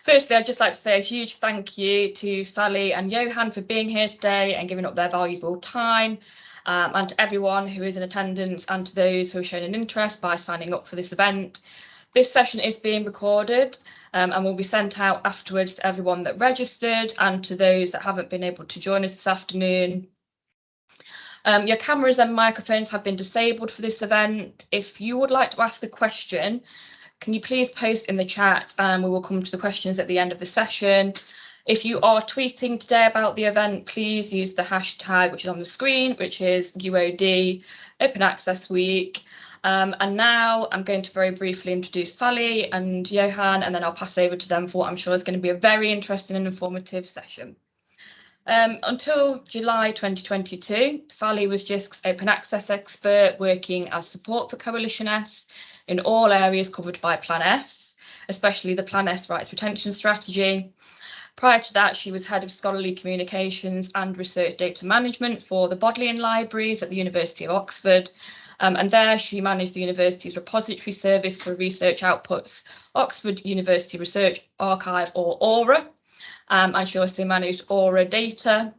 Firstly, I'd just like to say a huge thank you to Sally and Johan for being here today and giving up their valuable time, and to everyone who is in attendance and to those who have shown an interest by signing up for this event. This session is being recorded and will be sent out afterwards to everyone that registered and to those that haven't been able to join us this afternoon. Your cameras and microphones have been disabled for this event. If you would like to ask a question, can you please post in the chat and we will come to the questions at the end of the session. If you are tweeting today about the event, please use the hashtag which is on the screen, which is UOD Open Access Week. And now I'm going to very briefly introduce Sally and Johan, and then I'll pass over to them for what I'm sure is going to be a very interesting and informative session. Until July 2022, Sally was JISC's open access expert working as support for Coalition S in all areas covered by Plan S, especially the Plan S Rights Retention Strategy. Prior to that, she was head of scholarly communications and research data management for the Bodleian Libraries at the University of Oxford. And there she managed the university's repository service for research outputs, Oxford University Research Archive, or AURA. And she also managed AURA data.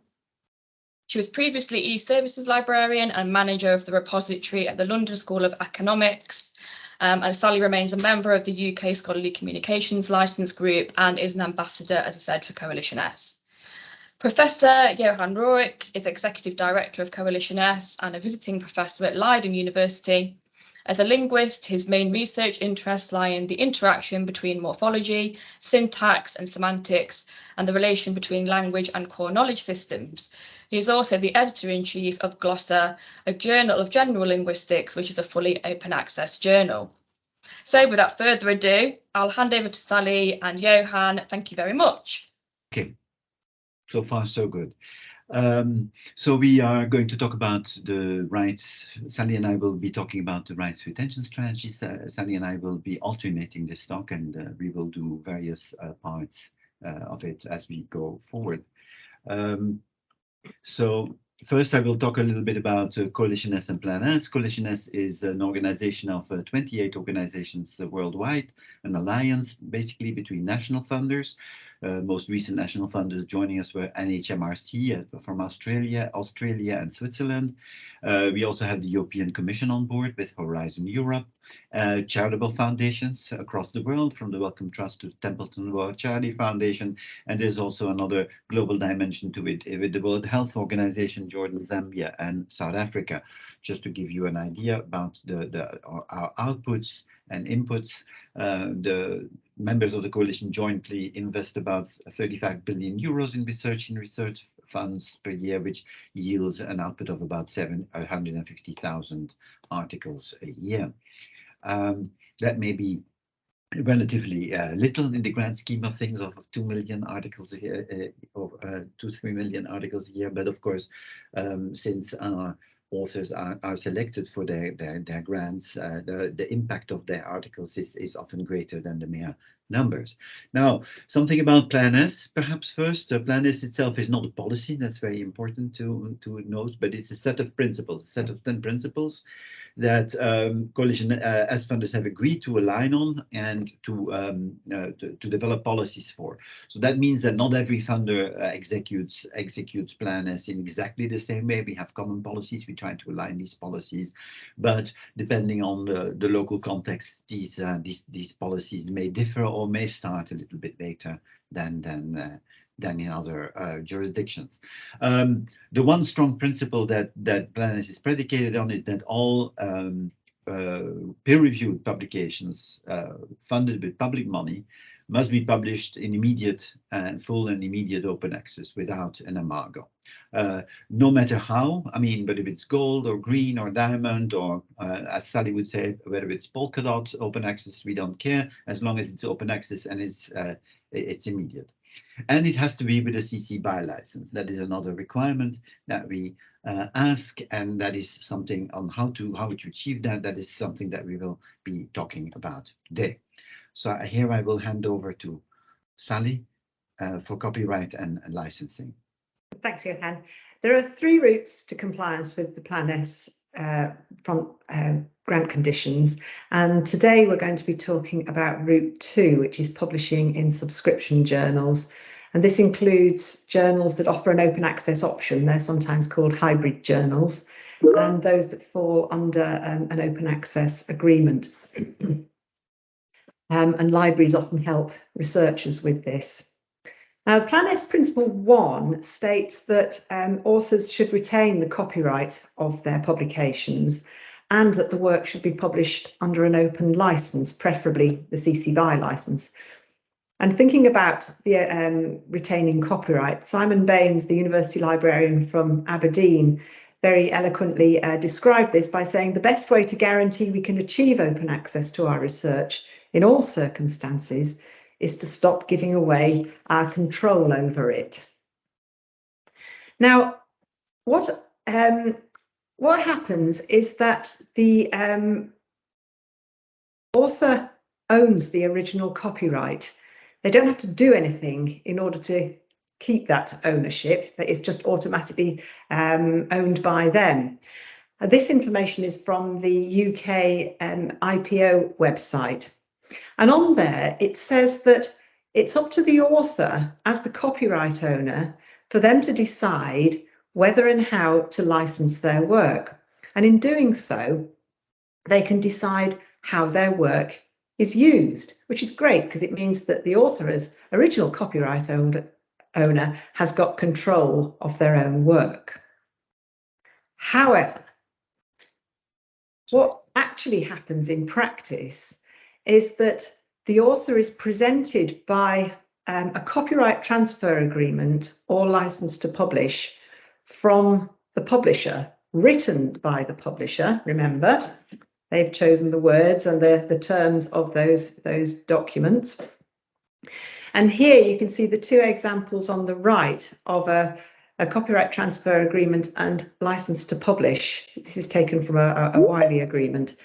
She was previously e-services librarian and manager of the repository at the London School of Economics. And Sally remains a member of the UK Scholarly Communications Licence Group and is an ambassador, as I said, for Coalition S. Professor Johan Rooryck is Executive Director of Coalition S and a visiting professor at Leiden University. As a linguist, his main research interests lie in the interaction between morphology, syntax and semantics, and the relation between language and core knowledge systems. He is also the editor-in-chief of Glossa, a journal of general linguistics, which is a fully open access journal. So without further ado, I'll hand over to Sally and Johan. Thank you very much. Okay, so far so good. So we are going to talk about the rights. Sally and I will be talking about the rights retention strategies. Sally and I will be alternating this talk, and we will do various parts of it as we go forward. So first I will talk a little bit about Coalition S and Plan S. Coalition S is an organization of 28 organizations worldwide, an alliance basically between national funders. Most recent national funders joining us were NHMRC from Australia and Switzerland. We also have the European Commission on board with Horizon Europe, charitable foundations across the world, from the Wellcome Trust to the Templeton World Charity Foundation, and there's also another global dimension to it with the World Health Organization, Jordan, Zambia, and South Africa. Just to give you an idea about our outputs and inputs, the members of the coalition jointly invest about 35 billion euros in research funds per year, which yields an output of about 750,000 articles a year. That may be relatively little in the grand scheme of things, of 2 million articles a year, or 2-3 million articles a year. But of course, since our authors are selected for their grants, the impact of their articles is often greater than the mere numbers. Now, something about Plan S, perhaps first. Plan S itself is not a policy, that's very important to note, but it's a set of principles, a set of 10 principles that Coalition S funders have agreed to align on and to develop policies for. So that means that not every funder executes Plan S in exactly the same way. We have common policies, we try to align these policies, but depending on the local context, these policies may differ or may start a little bit later than in other jurisdictions. The one strong principle that Plan S is predicated on is that all peer-reviewed publications funded with public money must be published in immediate and full and immediate open access without an embargo. No matter how, I mean, but if it's gold or green or diamond, or as Sally would say, whether it's polka dot open access, we don't care, as long as it's open access and it's immediate. And it has to be with a CC BY license. That is another requirement that we ask, and that is something on how to achieve that. That is something that we will be talking about today. So here I will hand over to Sally for copyright and licensing. Thanks, Johan. There are 3 routes to compliance with the Plan S grant conditions, and today we're going to be talking about Route 2, which is publishing in subscription journals. And this includes journals that offer an open access option. They're sometimes called hybrid journals, and those that fall under an open access agreement. And libraries often help researchers with this. Now, Plan S Principle 1 states that authors should retain the copyright of their publications and that the work should be published under an open license, preferably the CC BY license. And thinking about the retaining copyright, Simon Baines, the university librarian from Aberdeen, very eloquently described this by saying the best way to guarantee we can achieve open access to our research in all circumstances is to stop giving away our control over it. Now, what happens is that the author owns the original copyright. They don't have to do anything in order to keep that ownership. That is just automatically owned by them. This information is from the UK IPO website. And on there, it says that it's up to the author as the copyright owner for them to decide whether and how to license their work. And in doing so, they can decide how their work is used, which is great because it means that the author as original copyright owner has got control of their own work. However, what actually happens in practice is that the author is presented by a copyright transfer agreement or license to publish from the publisher, written by the publisher. Remember, they've chosen the words and the terms of those documents. And here you can see the two examples on the right of a copyright transfer agreement and license to publish. This is taken from a Wiley agreement.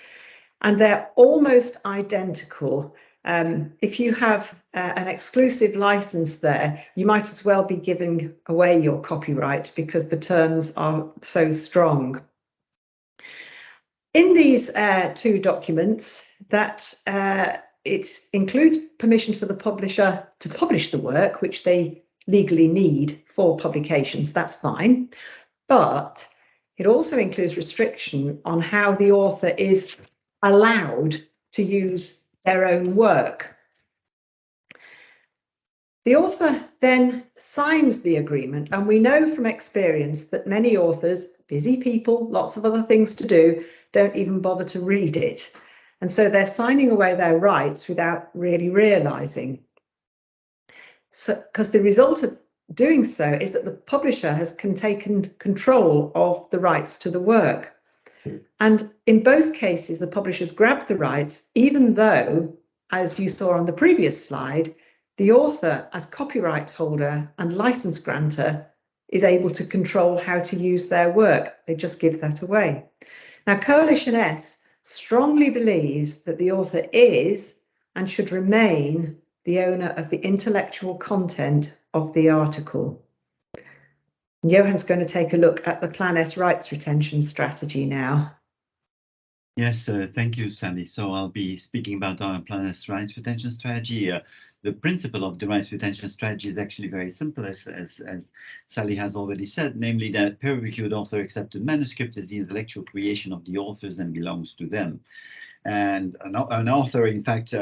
And they're almost identical. If you have an exclusive license there, you might as well be giving away your copyright because the terms are so strong. In these two documents, that it includes permission for the publisher to publish the work, which they legally need for publications. That's fine. But it also includes restriction on how the author is allowed to use their own work. The author then signs the agreement, and we know from experience that many authors, busy people, lots of other things to do, don't even bother to read it. And so they're signing away their rights without really realizing. So, because the result of doing so is that the publisher has taken control of the rights to the work. And in both cases, the publishers grabbed the rights, even though, as you saw on the previous slide, the author as copyright holder and license grantor is able to control how to use their work. They just give that away. Now, Coalition S strongly believes that the author is and should remain the owner of the intellectual content of the article. And Johan's going to take a look at the Plan S rights retention strategy now. Yes, thank you, Sally. So I'll be speaking about our Plan S rights retention strategy. The principle of the rights retention strategy is actually very simple, as Sally has already said, namely that peer-reviewed author-accepted manuscript is the intellectual creation of the authors and belongs to them. And an author, in fact,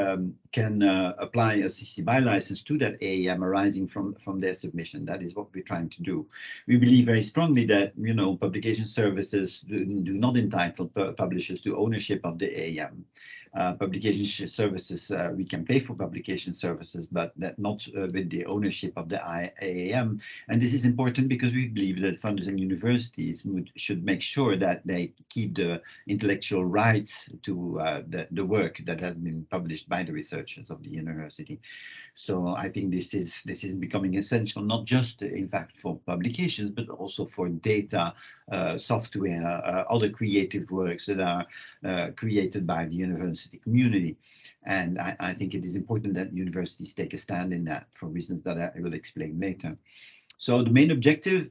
can apply a CC BY license to that AAM arising from their submission. That is what we're trying to do. We believe very strongly that, you know, publication services do not entitle publishers to ownership of the AAM. Publication services, we can pay for publication services, but that not with the ownership of the AAM. And this is important because we believe that funders and universities should make sure that they keep the intellectual rights to the work that has been published by the researchers of the university. So I think this is becoming essential, not just in fact for publications, but also for data, software, other creative works that are created by the university community. And I think it is important that universities take a stand in that for reasons that I will explain later. So the main objective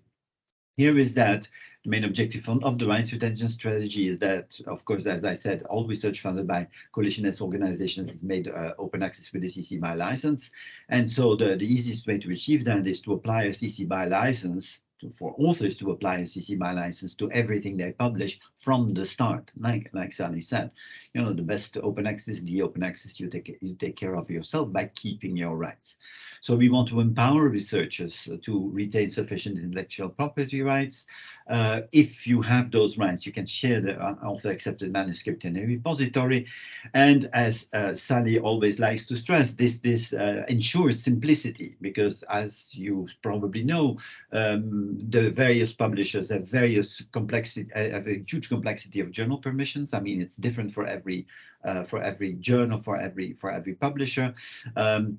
here is that the main objective of the rights retention strategy is that, of course, as I said, all research funded by coalitionist organizations is made open access with the CC BY license. And so the easiest way to achieve that is to apply a CC BY license for authors to apply a CC BY license to everything they publish from the start, like Sally said. You know, the best open access, the open access you take care of yourself by keeping your rights. So we want to empower researchers to retain sufficient intellectual property rights. If you have those rights, you can share the author-accepted manuscript in a repository. And as Sally always likes to stress, this ensures simplicity, because as you probably know, the various publishers have various complexity, have a huge complexity of journal permissions. I mean, it's different for every journal, for every publisher. If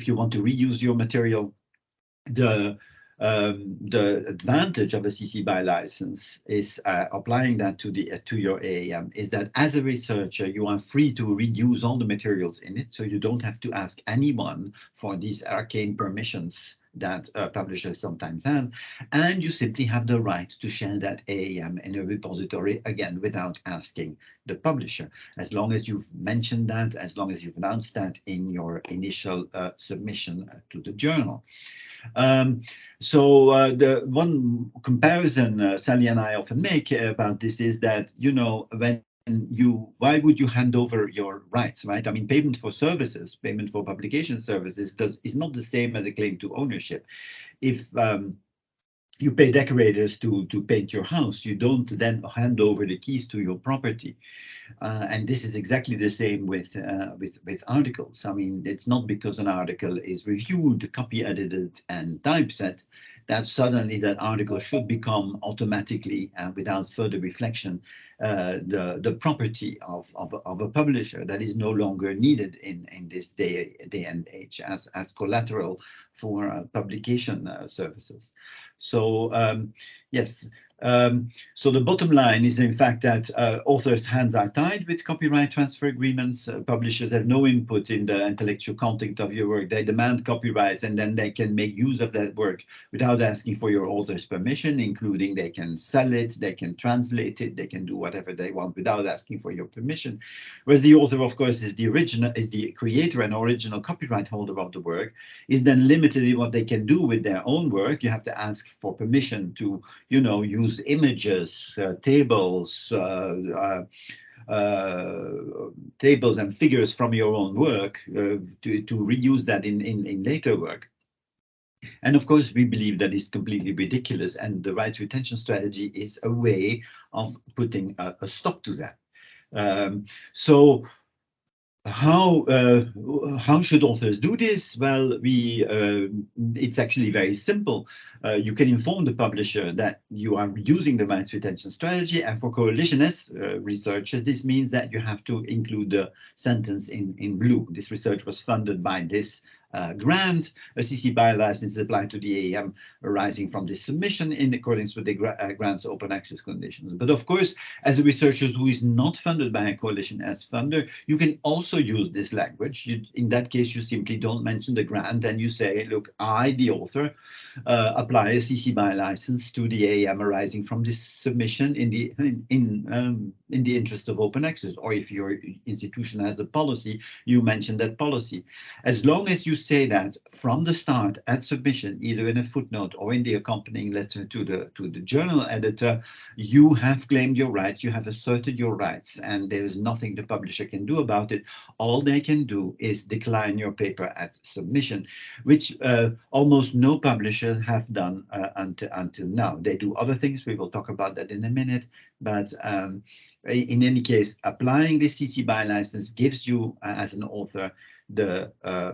you want to reuse your material, the advantage of a CC BY license is applying that to your AAM is that as a researcher you are free to reuse all the materials in it, so you don't have to ask anyone for these arcane permissions that publishers sometimes have, and you simply have the right to share that AAM in a repository, again, without asking the publisher, as long as you've mentioned that, as long as you've announced that in your initial submission to the journal. The one comparison Sally and I often make about this is that, you know, why would you hand over your rights, right? I mean, payment for services, payment for publication services is not the same as a claim to ownership. If you pay decorators to paint your house, you don't then hand over the keys to your property. And this is exactly the same with articles. I mean, it's not because an article is reviewed, copy edited, and typeset that suddenly that article should become automatically, without further reflection, the property of a publisher. That is no longer needed in this day and age as collateral for publication services. So yes. So the bottom line is, in fact, that authors' hands are tied with copyright transfer agreements. Publishers have no input in the intellectual content of your work. They demand copyrights, and then they can make use of that work without asking for your author's permission, including they can sell it, they can translate it, they can do whatever they want without asking for your permission. Whereas the author, of course, is the creator and original copyright holder of the work, is then limited in what they can do with their own work. You have to ask for permission to, you know, use images, tables, tables and figures from your own work to reuse that in later work. And of course, we believe that is completely ridiculous, and the rights retention strategy is a way of putting a stop to that. So how should authors do this? Well, it's actually very simple. You can inform the publisher that you are using the rights retention strategy, and for coalitionist researchers, this means that you have to include the sentence in blue. This research was funded by this grant. A CC BY license is applied to the AAM arising from this submission in accordance with the grant's open access conditions. But of course, as a researcher who is not funded by a coalition as funder, you can also use this language. In that case, you simply don't mention the grant, and you say, look, I, the author, apply a CC BY license to the AAM arising from this submission in the interest of open access. Or if your institution has a policy, you mention that policy. As long as you say that from the start at submission, either in a footnote or in the accompanying letter to the journal editor, you have claimed your rights, you have asserted your rights, and there is nothing the publisher can do about it. All they can do is decline your paper at submission, which almost no publishers have done until now. They do other things, we will talk about that in a minute, but in any case, applying the CC BY license gives you, as an author, the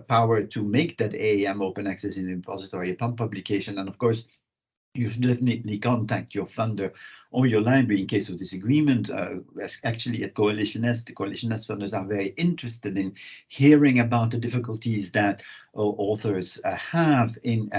power to make that AAM open access in the repository upon publication. And of course, you should definitely contact your funder or your library in case of disagreement. Actually, at Coalitionist, the Coalitionist funders are very interested in hearing about the difficulties that authors have in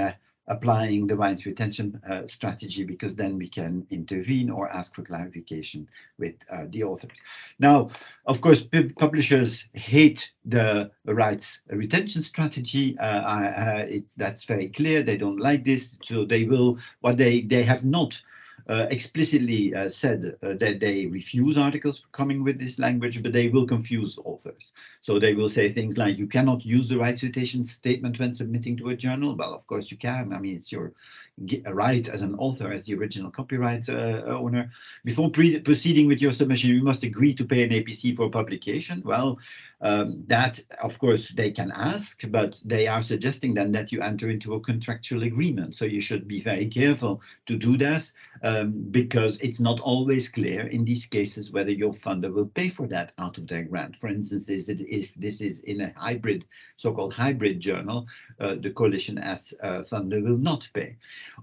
applying the rights retention strategy, because then we can intervene or ask for clarification with the authors. Now, of course, publishers hate the rights retention strategy. That's very clear. They don't like this, so they will. What they have not explicitly said that they refuse articles coming with this language, but they will confuse authors. So they will say things like, you cannot use the rights retention statement when submitting to a journal. Well, of course you can. I mean, it's your right as an author, as the original copyright owner. Before proceeding with your submission, you must agree to pay an APC for publication. Well, that, of course, they can ask, but they are suggesting then that you enter into a contractual agreement. So you should be very careful to do this, because it's not always clear in these cases whether your funder will pay for that out of their grant. For instance, if this is in a hybrid, so-called hybrid journal, the Coalition S funder will not pay.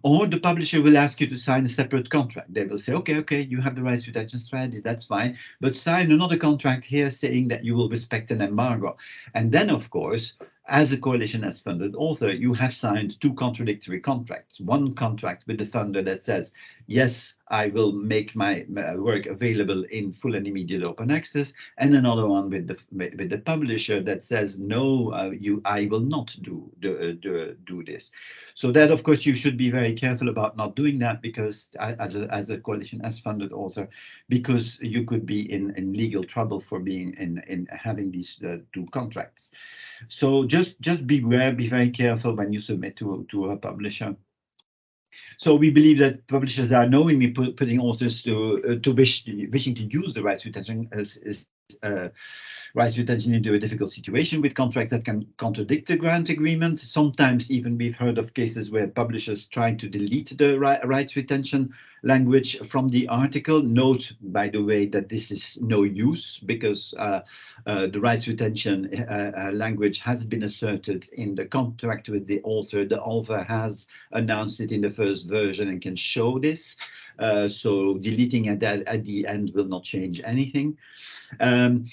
Or the publisher will ask you to sign a separate contract. They will say, okay, you have the rights retention strategy, that's fine, but sign another contract here saying that you will respect an embargo. And then, of course, as a Coalition S funded author, you have signed two contradictory contracts. One contract with the funder that says, yes, I will make my work available in full and immediate open access, and another one with the publisher that says, no, I will not do this. So that, of course, you should be very careful about not doing that, because as a Coalition S funded author, because you could be in legal trouble for being in having these two contracts. So just beware, be very careful when you submit to a publisher. So we believe that publishers are knowingly putting authors wishing to use the rights retention rights retention into a difficult situation with contracts that can contradict the grant agreement. Sometimes even we've heard of cases where publishers try to delete the rights retention language from the article. Note, by the way, that this is no use, because the rights retention language has been asserted in the contract with the author. The author has announced it in the first version and can show this. So deleting it at the end will not change anything.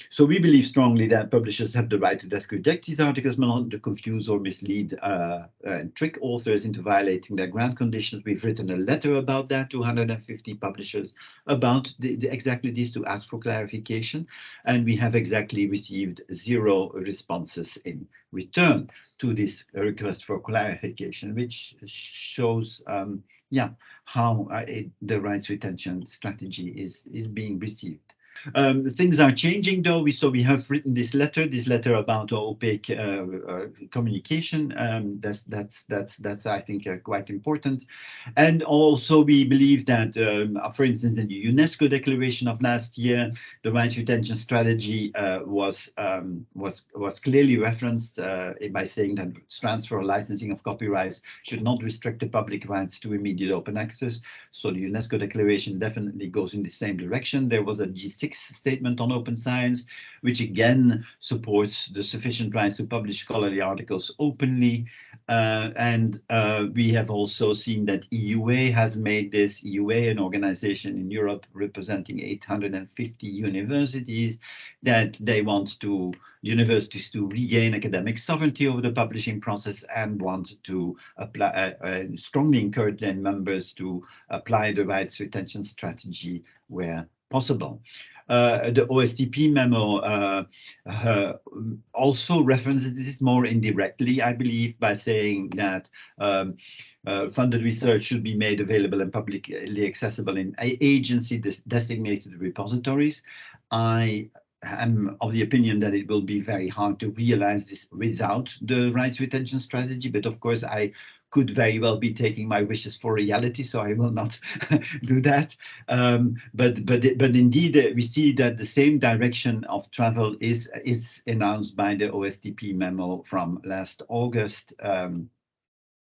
So we believe strongly that publishers have the right to desk reject these articles, but not to confuse or mislead and trick authors into violating their grant conditions. We've written a letter about that to 150 publishers about exactly this, to ask for clarification, and we have exactly received 0 responses in return to this request for clarification, which shows how the rights retention strategy is being received. Things are changing, though. We have written this letter about opaque communication. That's I think quite important. And also we believe that, for instance, in the UNESCO declaration of last year, the rights retention strategy was clearly referenced by saying that transfer or licensing of copyrights should not restrict the public rights to immediate open access. So the UNESCO declaration definitely goes in the same direction. There was a G6 statement on open science, which again supports the sufficient rights to publish scholarly articles openly. And we have also seen that EUA has made this. EUA, an organization in Europe representing 850 universities, that they want universities to regain academic sovereignty over the publishing process, and want to apply, strongly encourage their members to apply the rights retention strategy where possible. The OSTP memo also references this more indirectly, I believe, by saying that funded research should be made available and publicly accessible in agency designated repositories. I am of the opinion that it will be very hard to realize this without the rights retention strategy, but of course I could very well be taking my wishes for reality, so I will not do that. But indeed, we see that the same direction of travel is announced by the OSTP memo from last August, and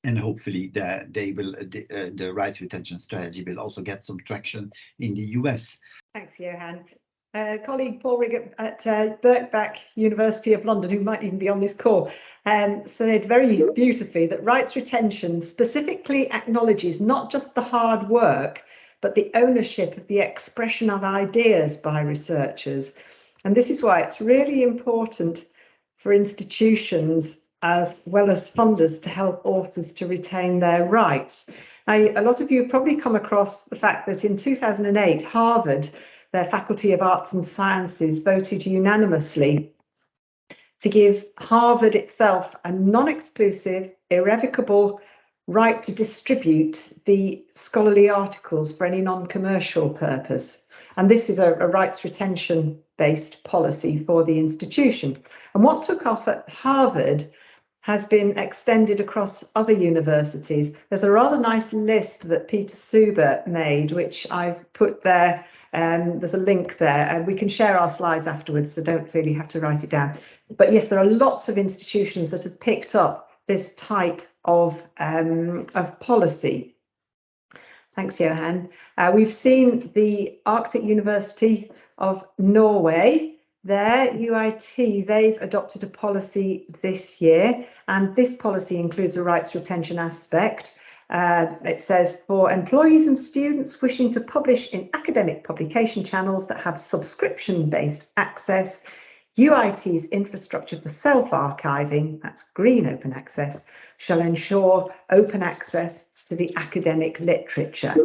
hopefully the rights retention strategy will also get some traction in the US. Thanks, Johan. Colleague Paul Rigg at Birkbeck University of London, who might even be on this call, said very beautifully that rights retention specifically acknowledges not just the hard work, but the ownership of the expression of ideas by researchers. And this is why it's really important for institutions as well as funders to help authors to retain their rights. Now, a lot of you have probably come across the fact that in 2008, Harvard, their Faculty of Arts and Sciences, voted unanimously to give Harvard itself a non-exclusive, irrevocable right to distribute the scholarly articles for any non-commercial purpose. And this is a rights retention based policy for the institution. And what took off at Harvard has been extended across other universities. There's a rather nice list that Peter Suber made, which I've put there. There's a link there, and we can share our slides afterwards, so don't really have to write it down. But yes, there are lots of institutions that have picked up this type of policy. Thanks, Johan. We've seen the Arctic University of Norway. Their UIT, they've adopted a policy this year, and this policy includes a rights retention aspect. It says, for employees and students wishing to publish in academic publication channels that have subscription-based access, UIT's infrastructure for self-archiving, that's green open access, shall ensure open access to the academic literature.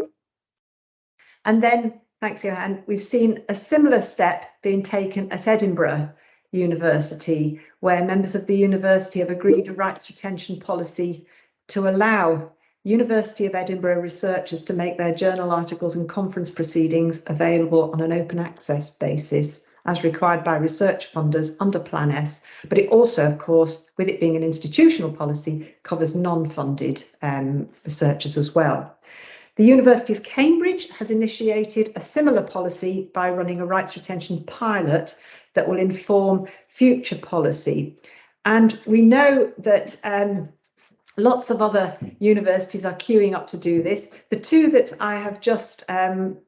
And then, thanks, Johan, we've seen a similar step being taken at Edinburgh University, where members of the university have agreed a rights retention policy to allow University of Edinburgh researchers to make their journal articles and conference proceedings available on an open access basis, as required by research funders under Plan S. But it also, of course, with it being an institutional policy, covers non-funded researchers as well. The University of Cambridge has initiated a similar policy by running a rights retention pilot that will inform future policy. And we know that lots of other universities are queuing up to do this. The two that I have just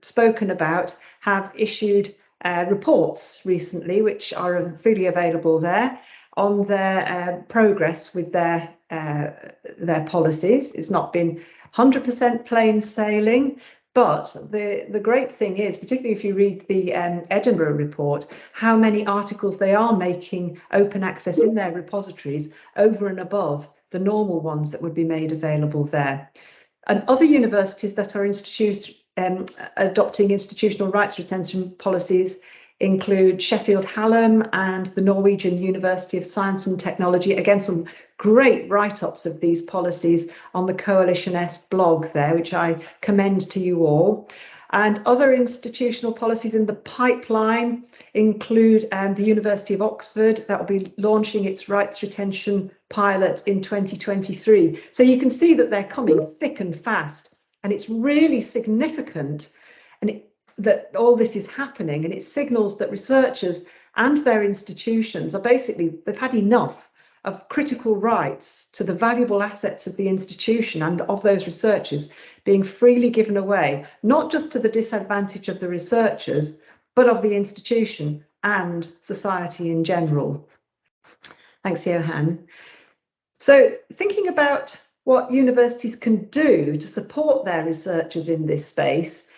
spoken about have issued reports recently, which are freely available there, on their progress with their policies. It's not been 100% plain sailing, but the great thing is, particularly if you read the Edinburgh report, how many articles they are making open access in their repositories over and above the normal ones that would be made available there. And other universities that are adopting institutional rights retention policies include Sheffield Hallam and the Norwegian University of Science and Technology. Again, some great write-ups of these policies on the Coalition S blog there, which I commend to you all. And other institutional policies in the pipeline include the University of Oxford, that will be launching its rights retention pilot in 2023. So you can see that they're coming thick and fast, and it's really significant that all this is happening, and it signals that researchers and their institutions are basically, they've had enough of critical rights to the valuable assets of the institution and of those researchers being freely given away, not just to the disadvantage of the researchers, but of the institution and society in general. Thanks, Johan. So thinking about what universities can do to support their researchers in this space,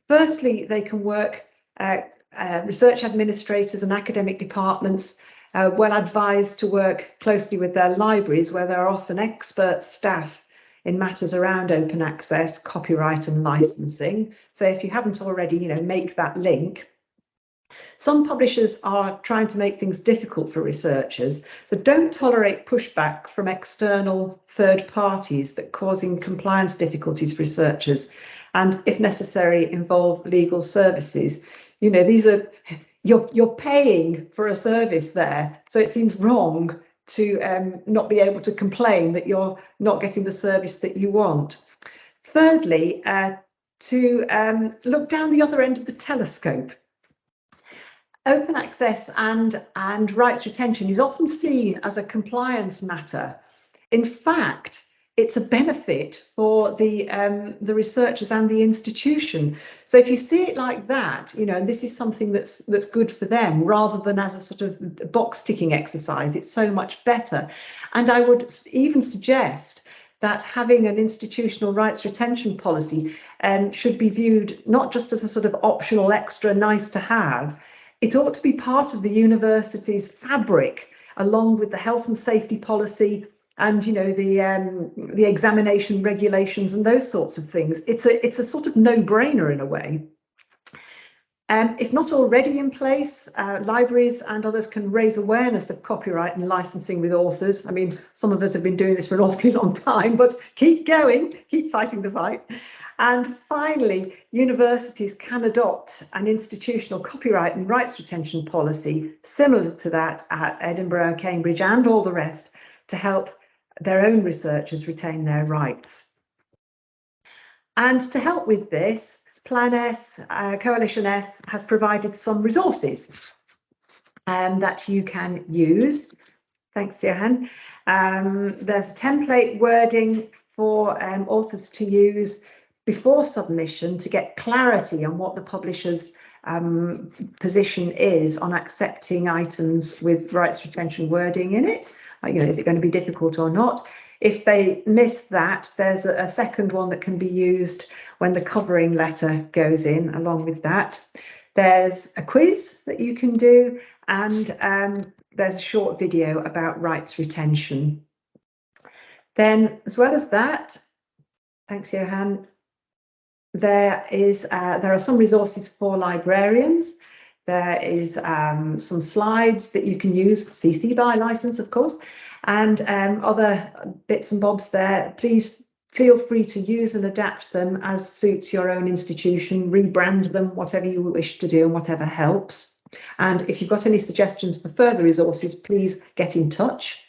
firstly, they can work, research administrators and academic departments well advised to work closely with their libraries, where there are often expert staff in matters around open access, copyright and licensing. So if you haven't already, make that link. Some publishers are trying to make things difficult for researchers, so don't tolerate pushback from external third parties that causing compliance difficulties for researchers, and if necessary, involve legal services. These are, you're paying for a service there, so it seems wrong to not be able to complain that you're not getting the service that you want. Thirdly, to look down the other end of the telescope. Open access and rights retention is often seen as a compliance matter. In fact, it's a benefit for the researchers and the institution. So if you see it like that, and this is something that's good for them rather than as a sort of box ticking exercise, it's so much better. And I would even suggest that having an institutional rights retention policy should be viewed not just as a sort of optional extra nice to have. It ought to be part of the university's fabric along with the health and safety policy and, you know, the examination regulations and those sorts of things. It's a sort of no-brainer in a way. If not already in place, libraries and others can raise awareness of copyright and licensing with authors. I mean, some of us have been doing this for an awfully long time, but keep going, keep fighting the fight. And finally, universities can adopt an institutional copyright and rights retention policy similar to that at Edinburgh, Cambridge, and all the rest to help their own researchers retain their rights. And to help with this, Plan S, Coalition S has provided some resources that you can use. Thanks, Johan. There's template wording for authors to use before submission to get clarity on what the publisher's position is on accepting items with rights retention wording in it. You know, is it going to be difficult or not? If they miss that, there's a second one that can be used when the covering letter goes in along with that. There's a quiz that you can do, and there's a short video about rights retention. Then, as well as that, thanks, Johan, there are some resources for librarians. There is some slides that you can use, CC BY license, of course, and other bits and bobs there. Please feel free to use and adapt them as suits your own institution, rebrand them, whatever you wish to do and whatever helps. And if you've got any suggestions for further resources, please get in touch.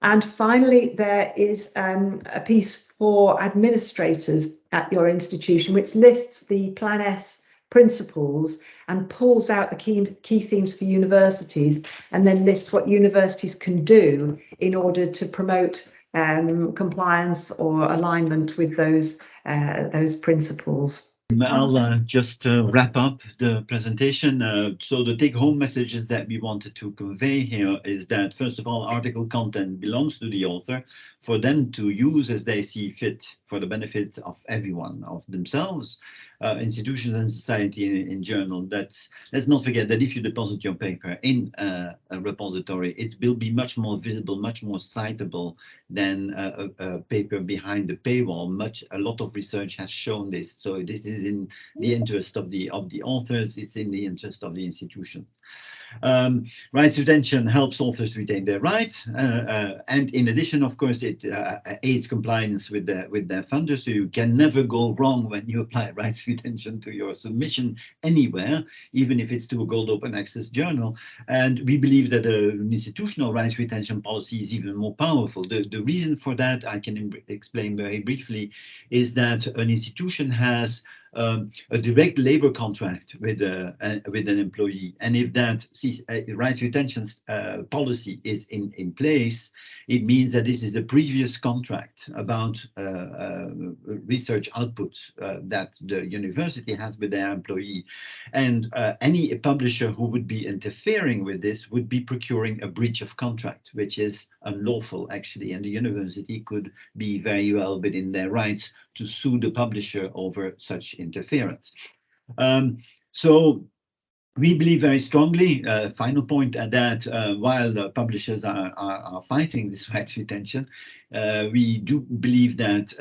And finally, there is a piece for administrators at your institution, which lists the Plan S principles and pulls out the key themes for universities, and then lists what universities can do in order to promote compliance or alignment with those principles. I'll just wrap up the presentation. So the take-home messages that we wanted to convey here is that, first of all, article content belongs to the author for them to use as they see fit for the benefit of everyone, of themselves, institutions and society in general. Let's not forget that if you deposit your paper in a repository, it will be much more visible, much more citable than a paper behind the paywall. A lot of research has shown this. So this is in the interest of the authors. It's in the interest of the institution. Rights retention helps authors retain their rights, and in addition, of course, it aids compliance with their funders. So you can never go wrong when you apply rights retention to your submission anywhere, even if it's to a gold open access journal. And we believe that an institutional rights retention policy is even more powerful. The reason for that, I can explain very briefly, is that an institution has a direct labor contract with an employee, and if that rights retention policy is in place, it means that this is a previous contract about research outputs that the university has with their employee, and any publisher who would be interfering with this would be procuring a breach of contract, which is unlawful actually, and the university could be very well within their rights to sue the publisher over such interference. So we believe very strongly, final point, that while the publishers are fighting this rights retention, we do believe that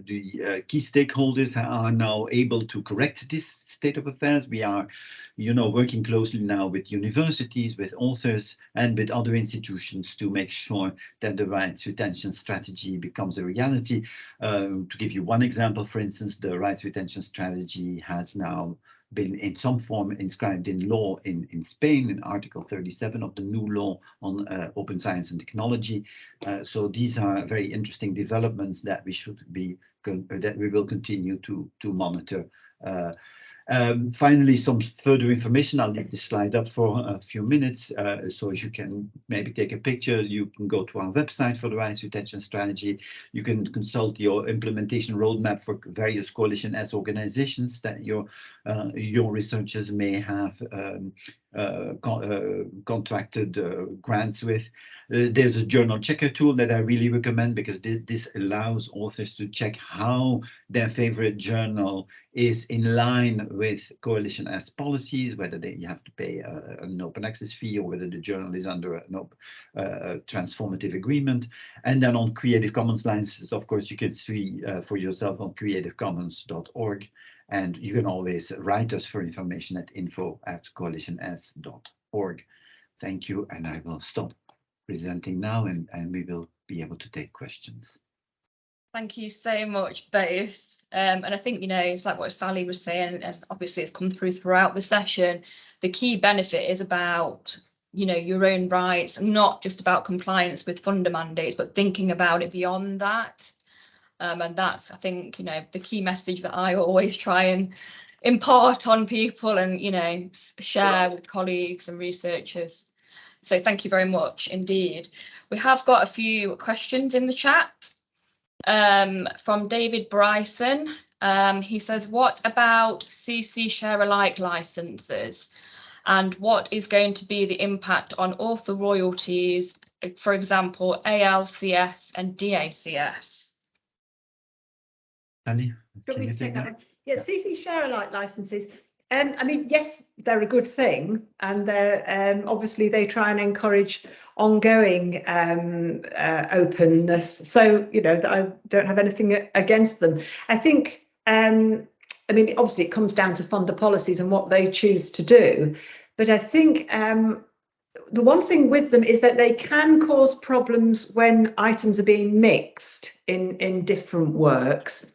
the key stakeholders are now able to correct this state of affairs. We are, working closely now with universities, with authors, and with other institutions to make sure that the rights retention strategy becomes a reality. To give you one example, for instance, the rights retention strategy has now been in some form inscribed in law in Spain, in Article 37 of the new law on open science and technology. So these are very interesting developments that we will continue to monitor. Finally, some further information. I'll leave this slide up for a few minutes, so you can maybe take a picture. You can go to our website for the rights retention strategy. You can consult your implementation roadmap for various Coalition S organizations that your researchers may have contracted grants with. There's a journal checker tool that I really recommend, because this allows authors to check how their favorite journal is in line with Coalition S policies, whether you have to pay an open access fee, or whether the journal is under a transformative agreement. And then on Creative Commons licenses, of course, you can see for yourself on creativecommons.org. And you can always write us for information at info@coalitions's.org. Thank you, and I will stop presenting now, and we will be able to take questions. Thank you so much, both. And I think, it's like what Sally was saying, and obviously it's come through throughout the session. The key benefit is about, your own rights, not just about compliance with funder mandates, but thinking about it beyond that. And that's, I think, the key message that I always try and impart on people and, share with colleagues and researchers. So thank you very much indeed. We have got a few questions in the chat from David Bryson. He says, what about CC share alike licenses? And what is going to be the impact on author royalties, for example, ALCS and DACS? Annie, can you take that one? Yeah, CC share alike licenses. I mean, yes, they're a good thing, and they're obviously they try and encourage ongoing openness. So, I don't have anything against them. I think, I mean, obviously it comes down to funder policies and what they choose to do. But I think the one thing with them is that they can cause problems when items are being mixed in different works.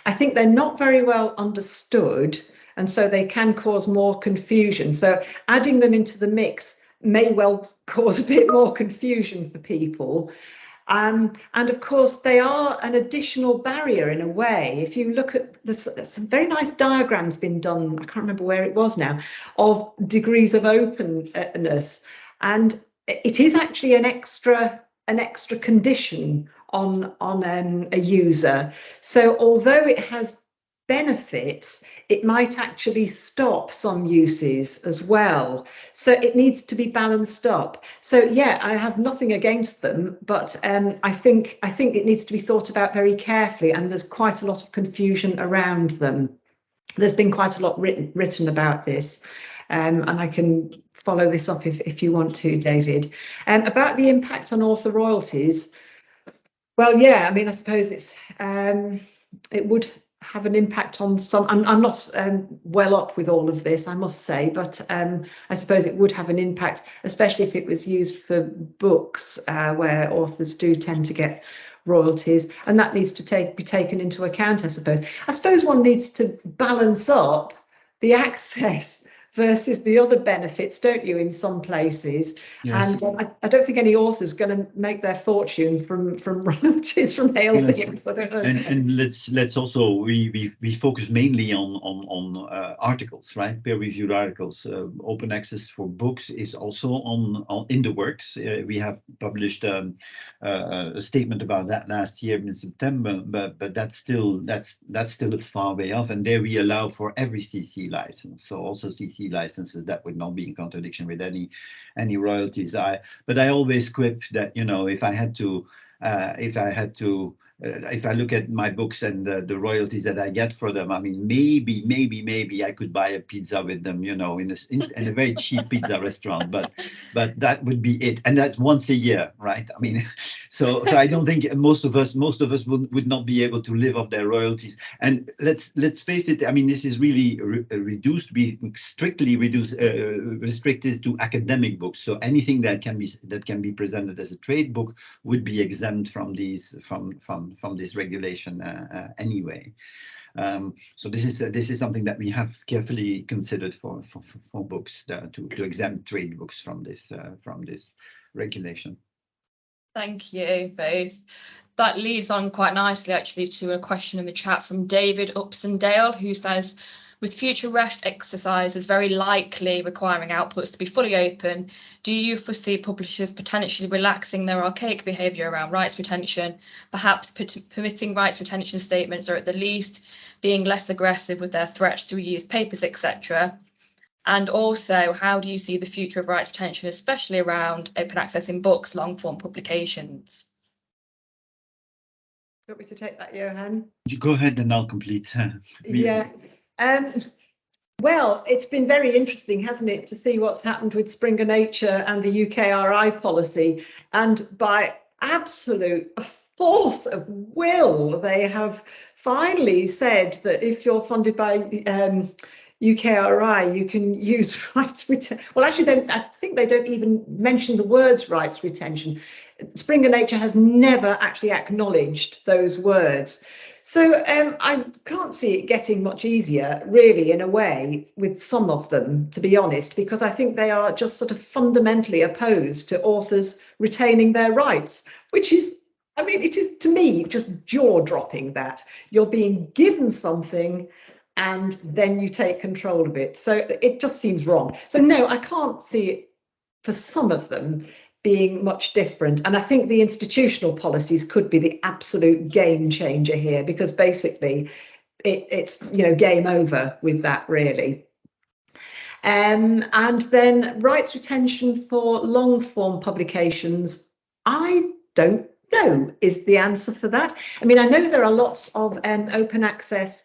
I think they're not very well understood, and so they can cause more confusion. So adding them into the mix may well cause a bit more confusion for people. And of course, they are an additional barrier in a way. If you look at this, some very nice diagrams been done, I can't remember where it was now, of degrees of openness. And it is actually an extra condition on a user. So although it has benefits, it might actually stop some uses as well. So it needs to be balanced up. So yeah, I have nothing against them, but I think it needs to be thought about very carefully, and there's quite a lot of confusion around them. There's been quite a lot written about this, and I can follow this up if you want to, David. About the impact on author royalties. Well, yeah, I mean, I suppose it would have an impact on some. I'm not well up with all of this, I must say, but I suppose it would have an impact, especially if it was used for books where authors do tend to get royalties, and that needs to be taken into account, I suppose. I suppose one needs to balance up the access versus the other benefits, don't you, in some places? Yes. And I don't think any author's going to make their fortune from royalties from ALCS. Yes. I don't know. And let's also we focus mainly on articles, right? Peer-reviewed articles. Open access for books is also on in the works. We have published a statement about that last year in September, but that's still a far way off. And there we allow for every CC license, so also CC licenses that would not be in contradiction with any royalties. But I always quip that, if I look at my books and the royalties that I get for them, I mean, maybe I could buy a pizza with them, in a very cheap pizza restaurant, but that would be it, and that's once a year, right? I mean, so I don't think most of us would not be able to live off their royalties. And let's face it, I mean, this is really strictly restricted to academic books. So anything that can be presented as a trade book would be exempt from these from this regulation anyway. So this is something that we have carefully considered for books to exempt trade books from this regulation. Thank you both. That leads on quite nicely actually to a question in the chat from David Upsendale, who says, with future ref exercises very likely requiring outputs to be fully open, do you foresee publishers potentially relaxing their archaic behaviour around rights retention, perhaps permitting rights retention statements, or at the least being less aggressive with their threats to reuse papers, etc.? And also, how do you see the future of rights retention, especially around open access in books, long form publications? Want me to take that, Johan? You go ahead and I'll complete. Yeah. Well, it's been very interesting, hasn't it, to see what's happened with Springer Nature and the UKRI policy. And by absolute force of will, they have finally said that if you're funded by UKRI, you can use rights retention. Well, actually, I think they don't even mention the words rights retention. Springer Nature has never actually acknowledged those words. So I can't see it getting much easier, really, in a way, with some of them, to be honest, because I think they are just sort of fundamentally opposed to authors retaining their rights, which is, I mean, it is, to me, just jaw-dropping that you're being given something and then you take control of it. So it just seems wrong. So no, I can't see it for some of them being much different. And I think the institutional policies could be the absolute game changer here, because basically it's, you know, game over with that, really. And then rights retention for long form publications, I don't know is the answer for that. I mean, I know there are lots of open access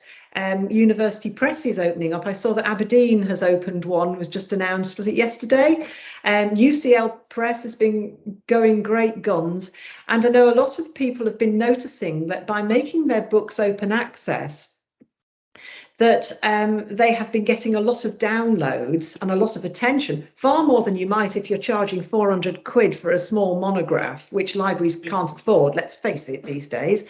university presses opening up. I saw that Aberdeen has opened one, was just announced, was it yesterday? UCL Press has been going great guns. And I know a lot of people have been noticing that by making their books open access, that they have been getting a lot of downloads and a lot of attention, far more than you might if you're charging 400 quid for a small monograph, which libraries can't afford, let's face it, these days.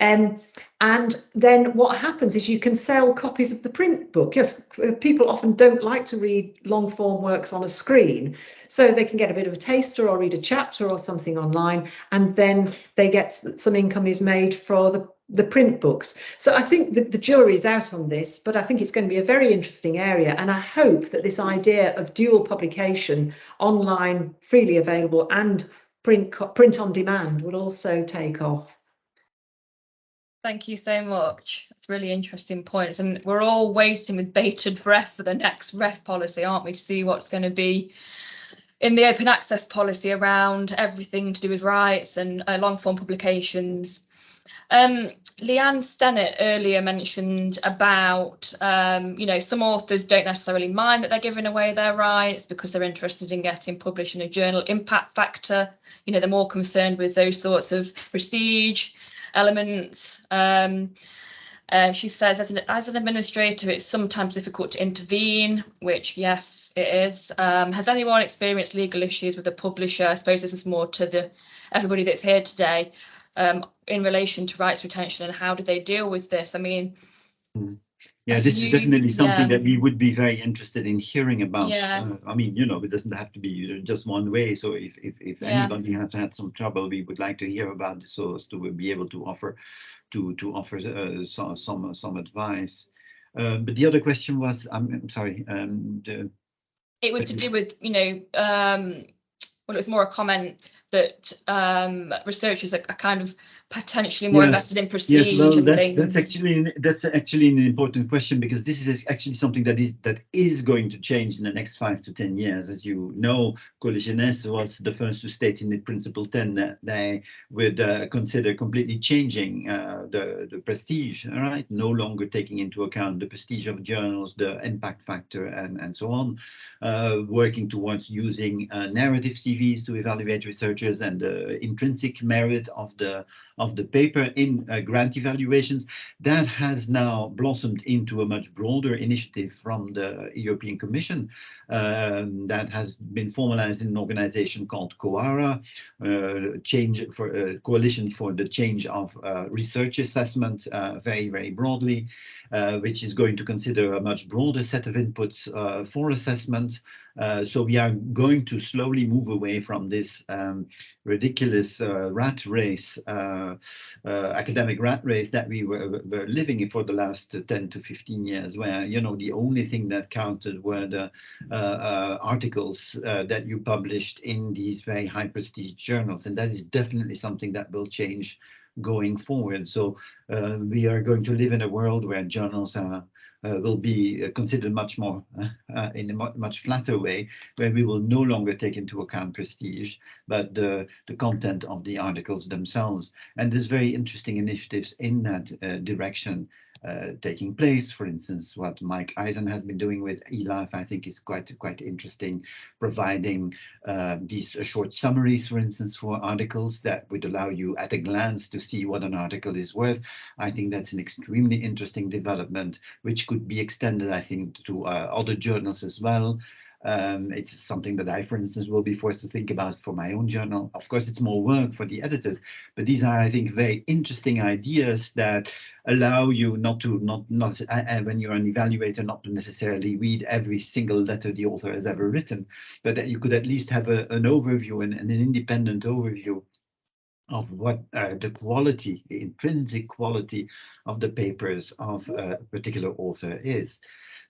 And then what happens is you can sell copies of the print book. Yes, people often don't like to read long form works on a screen, so they can get a bit of a taster or read a chapter or something online, and then they get some income is made for the print books. So I think the jury's out on this, but I think it's going to be a very interesting area. And I hope that this idea of dual publication, online, freely available, and print on demand will also take off. Thank you so much. That's really interesting points. And we're all waiting with bated breath for the next REF policy, aren't we, to see what's going to be in the open access policy around everything to do with rights and long form publications. Leanne Stennett earlier mentioned about, you know, some authors don't necessarily mind that they're giving away their rights because they're interested in getting published in a journal. Impact factor, you know, they're more concerned with those sorts of prestige elements. She says, as an administrator, it's sometimes difficult to intervene, which, yes, it is. Has anyone experienced legal issues with a publisher? I suppose this is more to everybody that's here today, in relation to rights retention, and how do they deal with this? I mean, yeah, this is definitely something that we would be very interested in hearing about. Yeah. I mean, you know, it doesn't have to be just one way. So if anybody has had some trouble, we would like to hear about this, so as to be able to offer some advice. But the other question was, I'm sorry. It was to do with, you know, well, it was more a comment that researchers are kind of potentially more invested in prestige. Yes, well, and that's actually an important question, because this is actually something that is going to change in the next 5 to 10 years. As you know, Coalition S was the first to state in the Principle 10 that they would consider completely changing the prestige, all right? No longer taking into account the prestige of journals, the impact factor, and so on, working towards using narrative CVs to evaluate researchers and the intrinsic merit of the paper in grant evaluations. That has now blossomed into a much broader initiative from the European Commission that has been formalized in an organization called COARA, Coalition for the Change of Research Assessment, very, very broadly, which is going to consider a much broader set of inputs for assessment. So we are going to slowly move away from this ridiculous rat race, academic rat race that we were living in for the last 10 to 15 years, where, you know, the only thing that counted were the articles that you published in these very high prestige journals. And that is definitely something that will change going forward. So we are going to live in a world where journals are will be considered much more in a much flatter way, where we will no longer take into account prestige, but the content of the articles themselves. And there's very interesting initiatives in that direction taking place. For instance, what Mike Eisen has been doing with eLife, I think, is quite interesting, providing these short summaries, for instance, for articles that would allow you at a glance to see what an article is worth. I think that's an extremely interesting development, which could be extended, I think, to other journals as well. It's something that I, for instance, will be forced to think about for my own journal. Of course, it's more work for the editors, but these are, I think, very interesting ideas that allow you not when you're an evaluator, not to necessarily read every single letter the author has ever written, but that you could at least have an overview and an independent overview of what the quality, the intrinsic quality of the papers of a particular author is.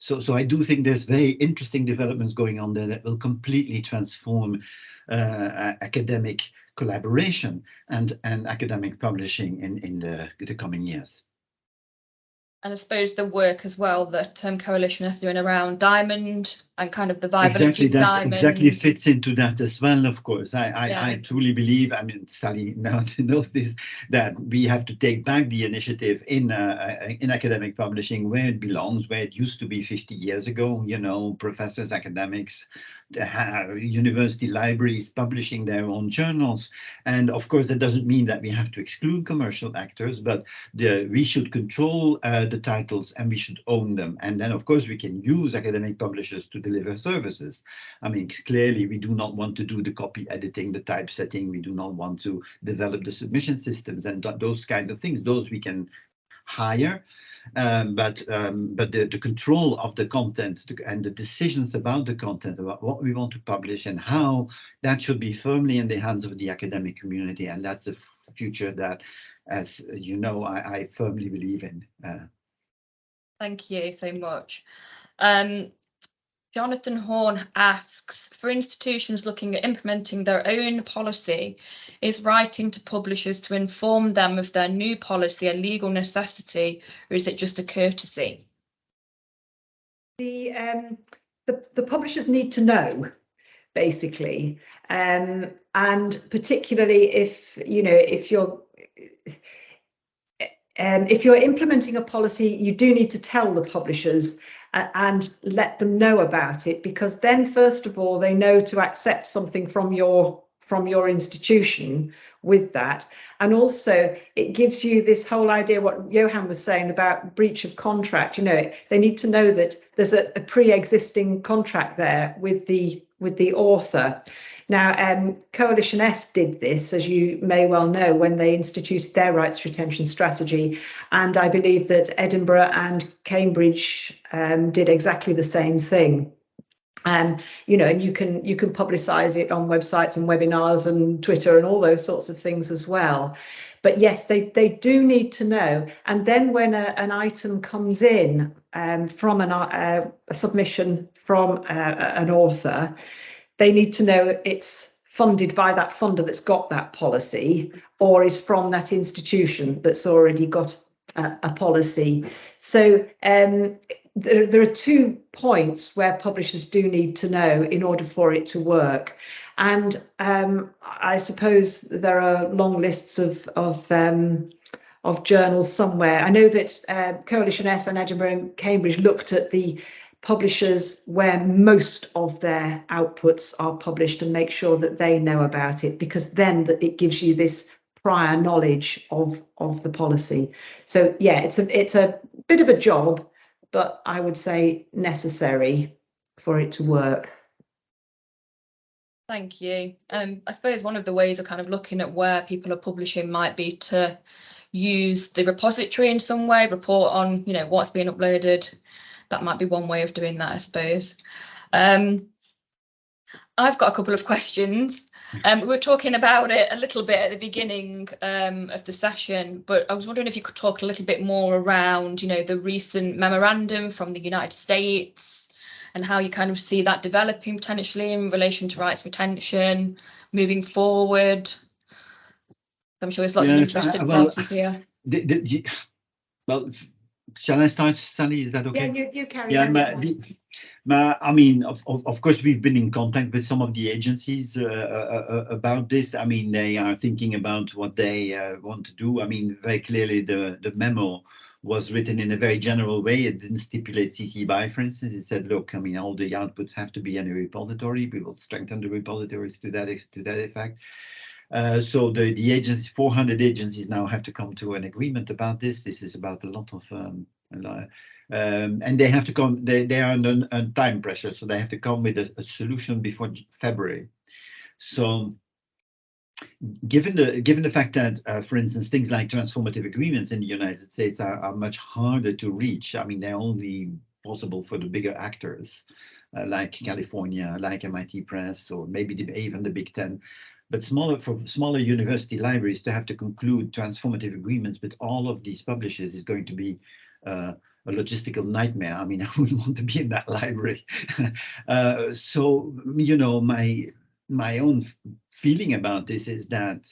So I do think there's very interesting developments going on there that will completely transform academic collaboration and academic publishing in the coming years. And I suppose the work as well that Coalition is doing around Diamond and kind of the viability of Diamond. Exactly fits into that as well, of course. I truly believe, I mean, Sally knows this, that we have to take back the initiative in academic publishing where it belongs, where it used to be 50 years ago, you know, professors, academics, university libraries publishing their own journals. And of course, that doesn't mean that we have to exclude commercial actors, but we should control the titles and we should own them. And then, of course, we can use academic publishers to deliver services. I mean, clearly, we do not want to do the copy editing, the typesetting. We do not want to develop the submission systems and those kind of things. Those we can hire. But the control of the content and the decisions about the content, about what we want to publish and how, that should be firmly in the hands of the academic community. And that's a future that, as you know, I firmly believe in. Thank you so much. Jonathan Horn asks, for institutions looking at implementing their own policy, is writing to publishers to inform them of their new policy a legal necessity, or is it just a courtesy? The publishers need to know, basically, and particularly if you're implementing a policy, you do need to tell the publishers and let them know about it, because then, first of all, they know to accept something from your institution with that. And also it gives you this whole idea, what Johan was saying about breach of contract. You know, they need to know that there's a pre-existing contract there with the author. Now, Coalition S did this, as you may well know, when they instituted their rights retention strategy. And I believe that Edinburgh and Cambridge did exactly the same thing. You know, and you can publicize it on websites and webinars and Twitter and all those sorts of things as well. But yes, they do need to know. And then when an item comes in from a submission from an author, they need to know it's funded by that funder that's got that policy, or is from that institution that's already got a policy. So there are 2 points where publishers do need to know in order for it to work. And I suppose there are long lists of journals somewhere. I know that Coalition S and Edinburgh and Cambridge looked at the publishers where most of their outputs are published and make sure that they know about it, because then it gives you this prior knowledge of the policy. So yeah, it's a bit of a job, but I would say necessary for it to work. Thank you. I suppose one of the ways of kind of looking at where people are publishing might be to use the repository in some way, report on, you know, what's being uploaded. That might be one way of doing that, I suppose. I've got a couple of questions. We were talking about it a little bit at the beginning of the session, but I was wondering if you could talk a little bit more around, you know, the recent memorandum from the United States and how you kind of see that developing potentially in relation to rights retention moving forward. I'm sure there's lots of interested parties here. Shall I start, Sally? Is that okay? Yeah, you carry Yeah, on. I mean, of course, we've been in contact with some of the agencies about this. I mean, they are thinking about what they want to do. I mean, very clearly, the memo was written in a very general way. It didn't stipulate CC BY, for instance. It said, look, I mean, all the outputs have to be in a repository. We will strengthen the repositories to that effect. So the agencies, 400 agencies now have to come to an agreement about this. This is about a lot of, and they have to come, they are under time pressure, so they have to come with a solution before February. So given the fact that, for instance, things like transformative agreements in the United States are much harder to reach. I mean, they're only possible for the bigger actors like California, like MIT Press, or maybe even the Big Ten. But for smaller university libraries to have to conclude transformative agreements with all of these publishers is going to be a logistical nightmare. I mean, I wouldn't want to be in that library. So, you know, my own feeling about this is that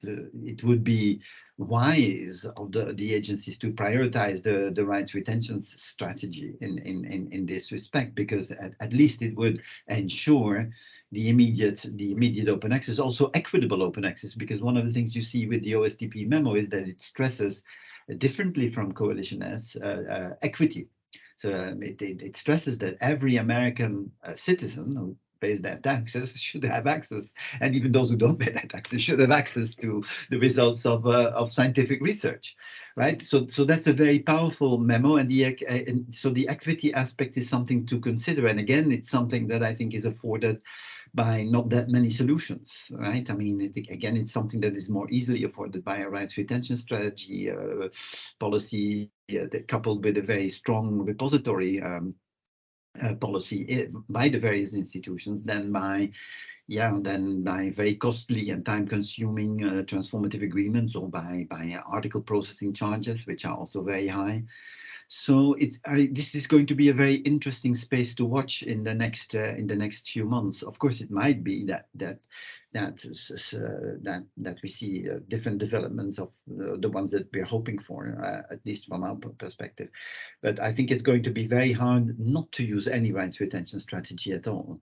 it would be wise of the agencies to prioritize the rights retention strategy in this respect, because at least it would ensure the immediate open access, also equitable open access, because one of the things you see with the OSTP memo is that it stresses, differently from Coalition S, equity. So it stresses that every American citizen who pays their taxes should have access, and even those who don't pay their taxes should have access to the results of scientific research, right? So that's a very powerful memo, and so the equity aspect is something to consider. And again, it's something that I think is afforded by not that many solutions, right? I mean, again, it's something that is more easily afforded by a rights retention strategy policy coupled with a very strong repository policy by the various institutions than by very costly and time-consuming transformative agreements, or by article processing charges, which are also very high. So this is going to be a very interesting space to watch in the next few months. Of course, it might be that we see different developments of the ones that we're hoping for, at least from our perspective. But I think it's going to be very hard not to use any rights retention strategy at all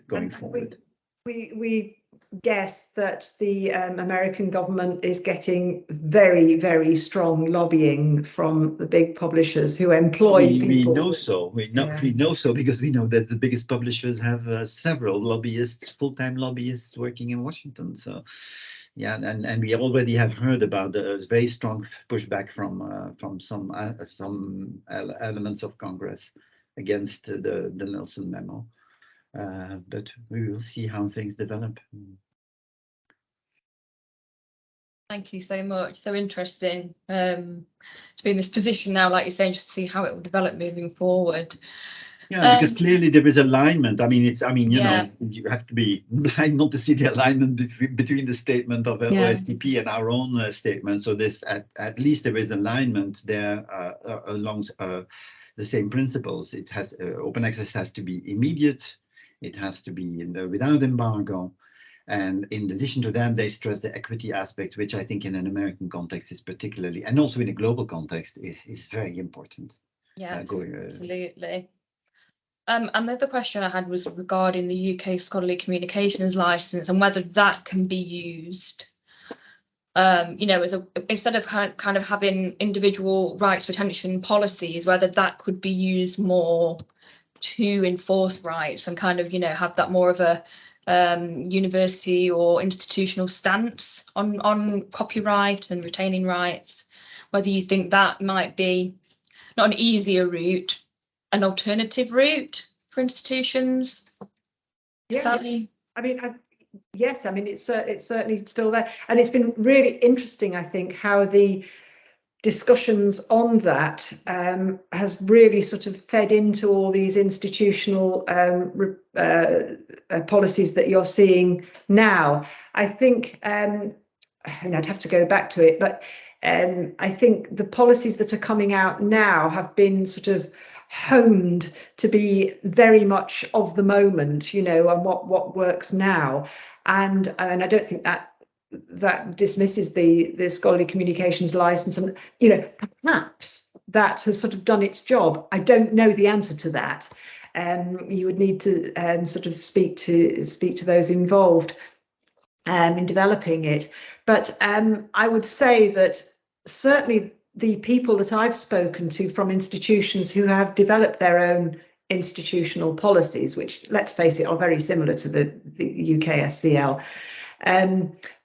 going forward. We guess that the American government is getting very, very strong lobbying from the big publishers who employ people. We know so. We know so because we know that the biggest publishers have several lobbyists, full-time lobbyists working in Washington. So, yeah, and we already have heard about the very strong pushback from some elements of Congress against the Nelson memo. But we will see how things develop. Thank you so much. So interesting to be in this position now, like you're saying, just to see how it will develop moving forward. Yeah, because clearly there is alignment. I mean, you know, you have to be blind not to see the alignment between the statement of OSTP and our own statement. So this, at least there is alignment there along the same principles. It has open access has to be immediate. It has to be without embargo. And in addition to that, they stress the equity aspect, which I think in an American context is particularly, and also in a global context, is very important. Yeah, absolutely. And the other question I had was regarding the UK Scholarly Communications Licence and whether that can be used, you know, instead of kind of having individual rights retention policies, whether that could be used more to enforce rights and kind of, you know, have that more of a university or institutional stance on copyright and retaining rights, whether you think that might be not an easier route, an alternative route for institutions. Yeah, Sally? I mean, yes, I mean, it's certainly still there. And it's been really interesting, I think, how the discussions on that has really sort of fed into all these institutional policies that you're seeing now. I think, and I'd have to go back to it, but I think the policies that are coming out now have been sort of honed to be very much of the moment, you know, and what works now. And I don't think that dismisses the scholarly communications license, and you know, perhaps that has sort of done its job? I don't know the answer to that. You would need to sort of speak to those involved in developing it. But I would say that certainly the people that I've spoken to from institutions who have developed their own institutional policies, which, let's face it, are very similar to the UK SCL,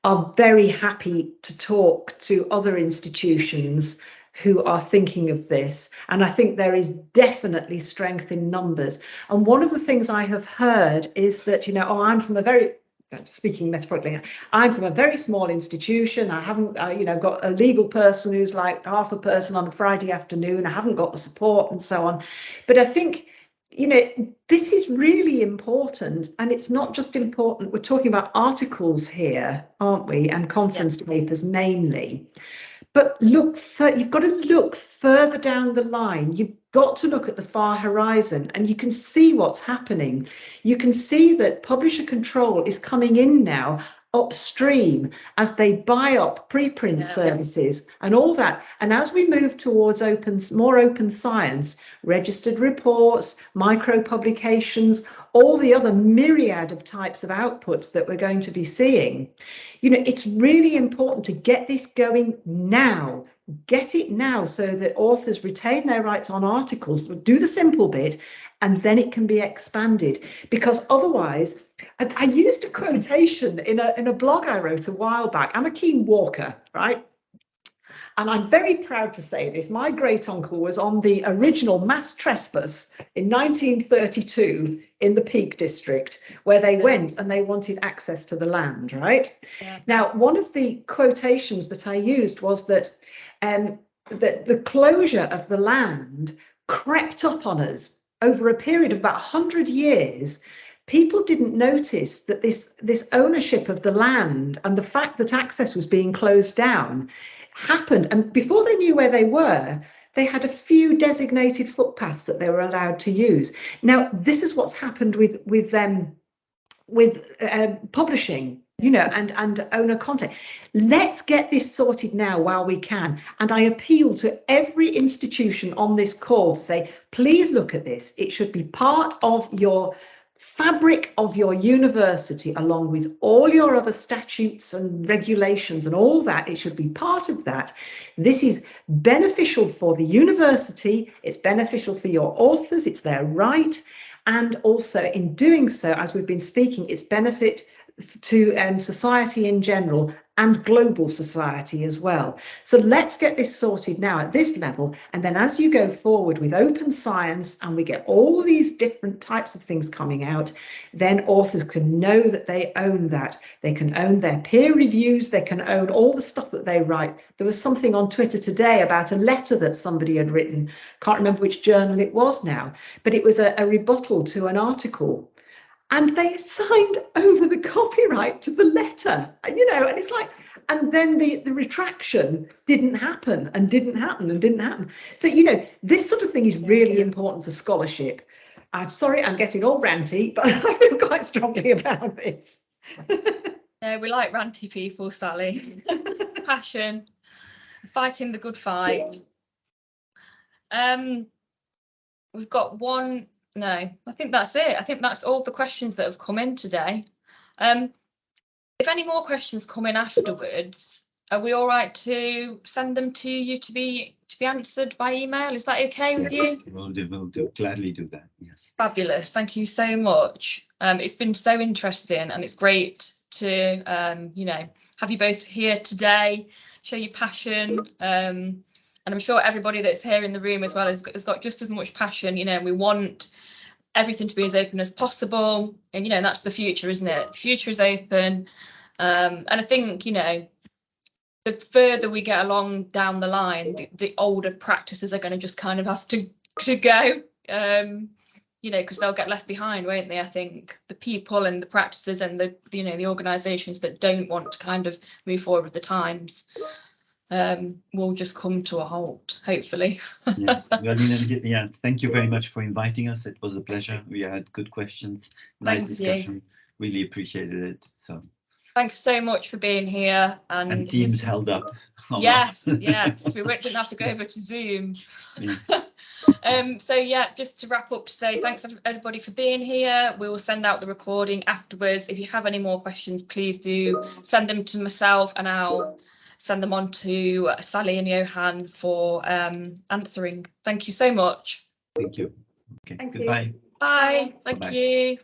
are very happy to talk to other institutions who are thinking of this. And I think there is definitely strength in numbers. And one of the things I have heard is that, you know, oh, I'm from a very, speaking metaphorically, I'm from a very small institution. I haven't, you know, got a legal person who's like half a person on a Friday afternoon. I haven't got the support and so on. But I think, you know, this is really important, and it's not just important. We're talking about articles here, aren't we? And conference papers mainly. But you've got to look further down the line. You've got to look at the far horizon, and you can see what's happening. You can see that publisher control is coming in now upstream as they buy up preprint services and all that. And as we move towards more open science, registered reports, micro publications, all the other myriad of types of outputs that we're going to be seeing, you know, it's really important to get this going now. Get it now so that authors retain their rights on articles, do the simple bit, and then it can be expanded. Because otherwise, I used a quotation in a blog I wrote a while back. I'm a keen walker, right? And I'm very proud to say this. My great uncle was on the original mass trespass in 1932 in the Peak District, where they went and they wanted access to the land, right? Yeah. Now, one of the quotations that I used was that the closure of the land crept up on us over a period of about 100 years. People didn't notice that this ownership of the land and the fact that access was being closed down happened. And before they knew where they were, they had a few designated footpaths that they were allowed to use. Now, this is what's happened with publishing, you know, and owner content. Let's get this sorted now while we can. And I appeal to every institution on this call to say, please look at this. It should be part of your fabric of your university, along with all your other statutes and regulations and all that. It should be part of that. This is beneficial for the university. It's beneficial for your authors. It's their right. And also in doing so, as we've been speaking, it's benefit to society in general and global society as well. So let's get this sorted now at this level. And then as you go forward with open science and we get all these different types of things coming out, then authors can know that they own that. They can own their peer reviews. They can own all the stuff that they write. There was something on Twitter today about a letter that somebody had written. Can't remember which journal it was now, but it was a rebuttal to an article. And they signed over the copyright to the letter, you know, and it's like, and then the retraction didn't happen and didn't happen and didn't happen. So, you know, this sort of thing is really important for scholarship. I'm sorry, I'm getting all ranty, but I feel quite strongly about this. No, we like ranty people, Sally. Passion, fighting the good fight. We've got one. No, I think that's it. I think that's all the questions that have come in today. If any more questions come in afterwards, are we all right to send them to you to be answered by email? Is that okay with you? We'll do, gladly do that. Yes. Fabulous. Thank you so much. It's been so interesting, and it's great to you know, have you both here today, show your passion. And I'm sure everybody that's here in the room as well has got just as much passion. You know, we want everything to be as open as possible. And, you know, that's the future, isn't it? The future is open. And I think, you know, the further we get along down the line, the older practices are going to just kind of have to go, you know, because they'll get left behind, won't they? I think the people and the practices and the you know, the organisations that don't want to kind of move forward with the times will just come to a halt, hopefully. Yes, yeah, thank you very much for inviting us. It was a pleasure. We had good questions, nice discussion. Really appreciated it. So Thanks so much for being here. And Teams held up. Yes, yes, we didn't have to go over to Zoom. Yeah. So yeah, just to wrap up, to say thanks everybody for being here. We will send out the recording afterwards. If you have any more questions, please do send them to myself, and I'll send them on to Sally and Johan for answering. Thank you so much. Thank you. Okay, Thank you. goodbye. Bye. Thank Bye-bye. you.